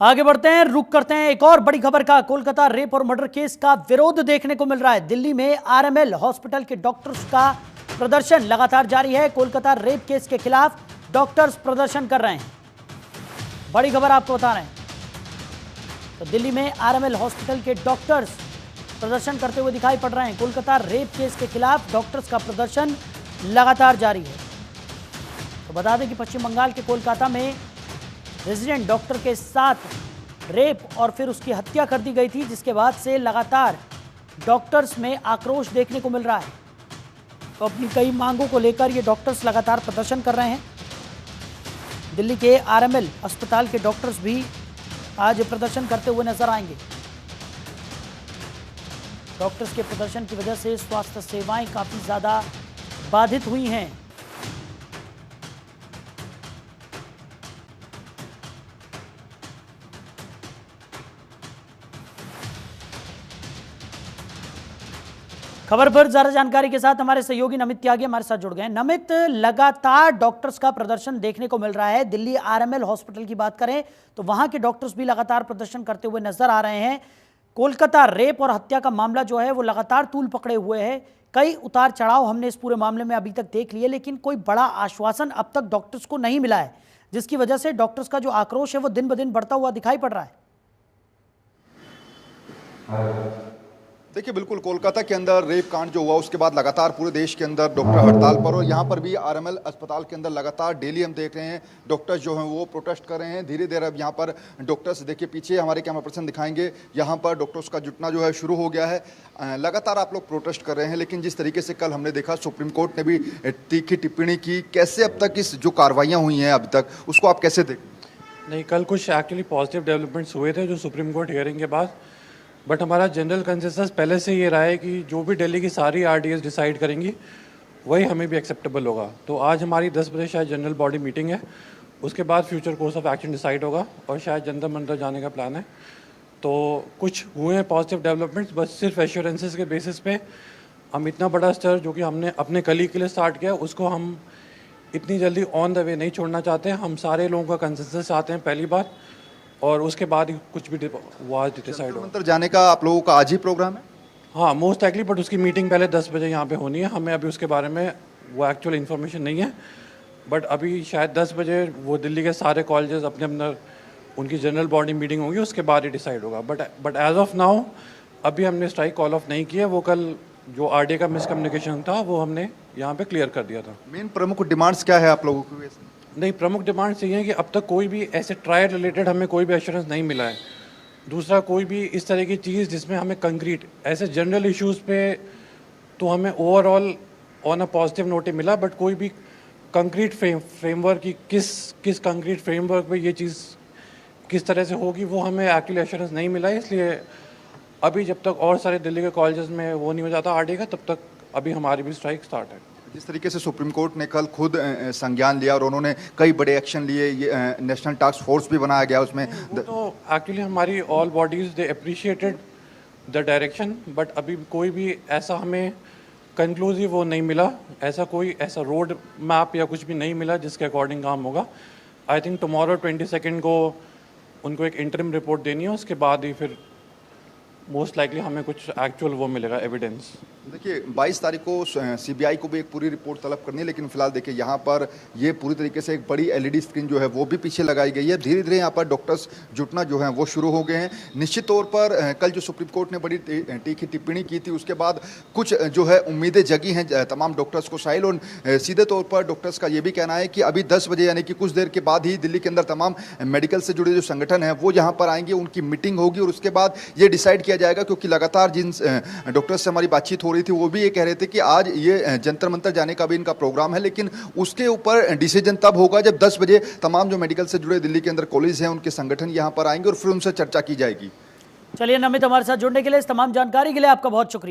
आगे बढ़ते हैं, रुक करते हैं एक और बड़ी खबर का। कोलकाता रेप और मर्डर केस का विरोध देखने को मिल रहा है। दिल्ली में आरएमएल हॉस्पिटल के डॉक्टर्स का प्रदर्शन लगातार जारी है। कोलकाता रेप केस के खिलाफ डॉक्टर्स प्रदर्शन कर रहे हैं। बड़ी खबर आपको बता रहे हैं। तो दिल्ली में आरएमएल हॉस्पिटल के डॉक्टर्स प्रदर्शन करते हुए दिखाई पड़ रहे हैं। कोलकाता रेप केस के खिलाफ डॉक्टर्स का प्रदर्शन लगातार जारी है। तो बता दें कि पश्चिम बंगाल के कोलकाता में रेजिडेंट डॉक्टर के साथ रेप और फिर उसकी हत्या कर दी गई थी, जिसके बाद से लगातार डॉक्टर्स में आक्रोश देखने को मिल रहा है। तो अपनी कई मांगों को लेकर ये डॉक्टर्स लगातार प्रदर्शन कर रहे हैं। दिल्ली के आरएमएल अस्पताल के डॉक्टर्स भी आज प्रदर्शन करते हुए नजर आएंगे। डॉक्टर्स के प्रदर्शन की वजह से स्वास्थ्य सेवाएं काफी ज्यादा बाधित हुई हैं। खबर पर ज्यादा जानकारी के साथ हमारे सहयोगी नमित त्यागी हमारे साथ जुड़ गए हैं। नमित, लगातार डॉक्टर्स का प्रदर्शन देखने को मिल रहा है। दिल्ली आरएमएल हॉस्पिटल की बात करें तो वहां के डॉक्टर्स भी लगातार प्रदर्शन करते हुए नजर आ रहे हैं। कोलकाता रेप और हत्या का मामला जो है वो लगातार तूल पकड़े हुए है। कई उतार चढ़ाव हमने इस पूरे मामले में अभी तक देख लिए, लेकिन कोई बड़ा आश्वासन अब तक डॉक्टर्स को नहीं मिला है, जिसकी वजह से डॉक्टर्स का जो आक्रोश है वो दिन ब दिन बढ़ता हुआ दिखाई पड़ रहा है। देखिए, बिल्कुल कोलकाता के अंदर रेप कांड जो हुआ उसके बाद लगातार पूरे देश के अंदर डॉक्टर हड़ताल पर, और यहाँ पर भी आरएमएल अस्पताल के अंदर लगातार डेली हम देख रहे हैं डॉक्टर्स जो हैं वो प्रोटेस्ट कर रहे हैं। धीरे धीरे अब यहाँ पर डॉक्टर्स, देखिए पीछे हमारे कैमरा पर्सन दिखाएंगे, यहाँ पर डॉक्टर्स का जुटना जो है शुरू हो गया है। लगातार आप लोग प्रोटेस्ट कर रहे हैं, लेकिन जिस तरीके से कल हमने देखा सुप्रीम कोर्ट ने भी तीखी टिप्पणी की, कैसे अब तक इस जो कार्रवाइयाँ हुई हैं अभी तक, उसको आप कैसे देखें? नहीं, कल कुछ एक्चुअली पॉजिटिव डेवलपमेंट्स हुए थे जो सुप्रीम कोर्ट हियरिंग के बाद, बट हमारा जनरल कंसेंसस पहले से ये रहा है कि जो भी दिल्ली की सारी आरडीएस डिसाइड करेंगी वही हमें भी एक्सेप्टेबल होगा। तो आज हमारी 10 बजे शायद जनरल बॉडी मीटिंग है, उसके बाद future course of action decide होगा और शायद जंतर मंतर जाने का प्लान है। तो कुछ हुए हैं पॉजिटिव डेवलपमेंट्स, बस सिर्फ एश्योरेंसेस के बेसिस पे हम इतना बड़ा स्तर जो कि हमने अपने कलीग के लिए स्टार्ट किया उसको हम इतनी जल्दी ऑन द वे नहीं छोड़ना चाहते हैं। हम सारे लोगों का कंसेंसस चाहते हैं पहली बार, और उसके बाद ही कुछ भी डिसाइड हो। मंत्र जाने का आप लोगों का आज ही प्रोग्राम है? हाँ, मोस्ट लाइकली, बट उसकी मीटिंग पहले 10 बजे यहाँ पे होनी है। हमें अभी उसके बारे में वो एक्चुअल इन्फॉर्मेशन नहीं है, बट अभी शायद 10 बजे वो दिल्ली के सारे कॉलेजेस अपने अपने उनकी जनरल बॉडी मीटिंग होगी, उसके बाद ही डिसाइड होगा। बट एज ऑफ नाउ अभी हमने स्ट्राइक कॉल ऑफ नहीं किया। वो कल जो आरडीए का मिसकम्युनिकेशन था वो हमने यहाँ पे क्लियर कर दिया था। मेन प्रमुख डिमांड्स क्या है आप लोगों की? नहीं, प्रमुख डिमांड्स ये हैं कि अब तक कोई भी ऐसे ट्रायल रिलेटेड हमें कोई भी एश्योरेंस नहीं मिला है। दूसरा, कोई भी इस तरह की चीज़ जिसमें हमें कंक्रीट ऐसे जनरल इश्यूज़ पे तो हमें overall on a positive note ही मिला, बट कोई भी कंक्रीट फ्रेमवर्क की किस कंक्रीट फ्रेमवर्क पे ये चीज़ किस तरह से होगी वो हमें एक्चुअली एश्योरेंस नहीं मिला है। इसलिए अभी जब तक और सारे दिल्ली के कॉलेजेस में वो नहीं हो जाता आरडीए का, तब तक अभी हमारी भी स्ट्राइक स्टार्ट है। जिस तरीके से सुप्रीम कोर्ट ने कल खुद संज्ञान लिया और उन्होंने कई बड़े एक्शन लिए, ये नेशनल टास्क फोर्स भी बनाया गया उसमें, तो एक्चुअली हमारी all bodies they appreciated the direction, but अभी कोई भी ऐसा हमें कंक्लूसिव वो नहीं मिला, ऐसा रोड मैप या कुछ भी नहीं मिला जिसके अकॉर्डिंग काम होगा। आई थिंक टुमारो 22 को उनको एक इंटरिम रिपोर्ट देनी है, उसके बाद ही फिर मोस्ट लाइकली हमें कुछ एक्चुअल वो मिलेगा एविडेंस। देखिए 22 तारीख को सीबीआई को भी एक पूरी रिपोर्ट तलब करनी है, लेकिन फिलहाल देखिए यहाँ पर ये पूरी तरीके से एक बड़ी एलईडी स्क्रीन जो है वो भी पीछे लगाई गई है। धीरे धीरे यहाँ पर डॉक्टर्स जुटना जो है वो शुरू हो गए हैं। निश्चित तौर पर कल जो सुप्रीम कोर्ट ने बड़ी तीखी टिप्पणी की थी उसके बाद कुछ जो है उम्मीदें जगी हैं तमाम डॉक्टर्स को। साहिल, और सीधे तौर पर डॉक्टर्स का ये भी कहना है कि अभी 10 बजे यानी कि कुछ देर के बाद ही दिल्ली के अंदर तमाम मेडिकल से जुड़े जो संगठन हैं वो यहाँ पर आएंगे, उनकी मीटिंग होगी और उसके बाद ये डिसाइड किया जाएगा। क्योंकि लगातार जिन डॉक्टर्स से हमारी बातचीत हो रही थी वो भी ये कह रहे थे कि आज ये जंतर मंतर जाने का भी इनका प्रोग्राम है, लेकिन उसके ऊपर डिसीजन तब होगा जब 10 बजे तमाम जो मेडिकल से जुड़े दिल्ली के अंदर कॉलेज हैं उनके संगठन यहां पर आएंगे और फिर उनसे चर्चा की जाएगी। चलिए नमित, हमारे साथ जुड़ने के लिए, इस तमाम जानकारी के लिए आपका बहुत शुक्रिया।